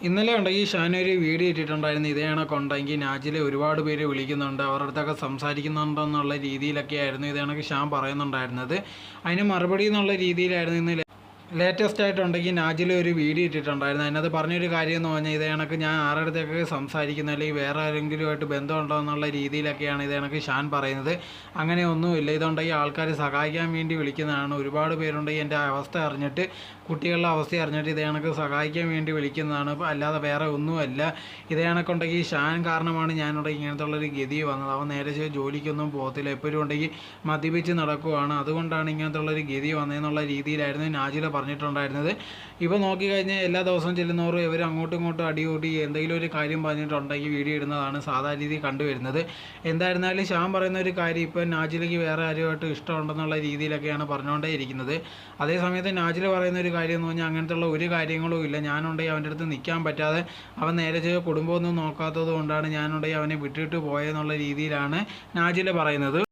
ഇന്നലെ ഉണ്ടെങ്കിൽ ഷാൻ ഒരു വീഡിയോ ഇട്ടിട്ടുണ്ടായിരുന്നു. ഇതേ കണക്കുണ്ടെങ്കിൽ നാജിലെ ഒരുപാട് പേര് വിളിക്കുന്നുണ്ട്, അവരുടെ അടുത്തൊക്കെ സംസാരിക്കുന്നുണ്ടെന്നുള്ള രീതിയിലൊക്കെ ആയിരുന്നു ഇതേ കണക്ക് ഷാൻ പറയുന്നുണ്ടായിരുന്നത്. അതിന് മറുപടി എന്നുള്ള രീതിയിലായിരുന്നു ഇന്ന് ലേറ്റസ്റ്റ് ആയിട്ടുണ്ടെങ്കിൽ നാജിലെ ഒരു വീഡിയോ ഇട്ടിട്ടുണ്ടായിരുന്നു. അതിനകത്ത് പറഞ്ഞൊരു കാര്യം എന്ന് പറഞ്ഞാൽ ഇതേ കണക്ക് ഞാൻ ആരുടെ അടുത്തൊക്കെ സംസാരിക്കുന്ന അല്ലെങ്കിൽ വേറെ ആരെങ്കിലുമായിട്ട് ബന്ധമുണ്ടോ എന്നുള്ള രീതിയിലൊക്കെയാണ് ഇതേ കണക്ക് ഷാൻ പറയുന്നത്. അങ്ങനെ ഒന്നുമില്ല, ഇതുണ്ടെങ്കിൽ ആൾക്കാർ സഹായിക്കാൻ വേണ്ടി വിളിക്കുന്നതാണ്. ഒരുപാട് പേരുണ്ടെങ്കിൽ എൻ്റെ അവസ്ഥ അറിഞ്ഞിട്ട്, കുട്ടികളുടെ അവസ്ഥ അറിഞ്ഞിട്ട് ഇതേ കണക്ക് സഹായിക്കാൻ വേണ്ടി വിളിക്കുന്നതാണ്, അല്ലാതെ വേറെ ഒന്നുമല്ല. ഇതേ കണക്കുണ്ടെങ്കിൽ ഷാൻ കാരണമാണ് ഞാനുണ്ടെങ്കിൽ ഇങ്ങനത്തെ ഉള്ളൊരു ഗതി വന്നത്. അവൻ നേരെ ജോലിക്കൊന്നും പോകത്തില്ല, എപ്പോഴും ഉണ്ടെങ്കിൽ മദ്യപിച്ച് നടക്കുവാണ്, അതുകൊണ്ടാണ് ഇങ്ങനത്തെ ഉള്ളൊരു ഗതി വന്നതെന്നുള്ള രീതിയിലായിരുന്നു നാജില പറഞ്ഞിട്ടുണ്ടായിരുന്നത്. ഇപ്പോൾ നോക്കിക്കഴിഞ്ഞാൽ എല്ലാ ദിവസവും ചെല്ലുന്നവരും ഇവർ അങ്ങോട്ടും ഇങ്ങോട്ടും അടികൂടി എന്തെങ്കിലും ഒരു കാര്യം പറഞ്ഞിട്ടുണ്ടെങ്കിൽ വീഡിയോ ഇടുന്നതാണ് സാധാരണ രീതിയിൽ കണ്ടുവരുന്നത്. എന്തായിരുന്നാലും ഷാൻ പറയുന്ന ഒരു കാര്യം, ഇപ്പോൾ നാജിലയ്ക്ക് വേറെ ആരുമായിട്ട് ഇഷ്ടമുണ്ടെന്നുള്ള രീതിയിലൊക്കെയാണ് പറഞ്ഞുകൊണ്ടേ ഇരിക്കുന്നത്. അതേസമയത്ത് നാജില പറയുന്ന ഒരു കാര്യം എന്ന് പറഞ്ഞാൽ അങ്ങനത്തെ ഉള്ള ഒരു കാര്യങ്ങളും ഇല്ല. ഞാനുണ്ടെങ്കിൽ അവൻ്റെ അടുത്ത് നിൽക്കാൻ പറ്റാതെ അവൻ നേരെ കുടുംബമൊന്നും നോക്കാത്തത് കൊണ്ടാണ് ഞാനുണ്ടെങ്കിൽ അവനെ വിട്ടിട്ട് പോയെന്നുള്ള രീതിയിലാണ് നാജില പറയുന്നത്.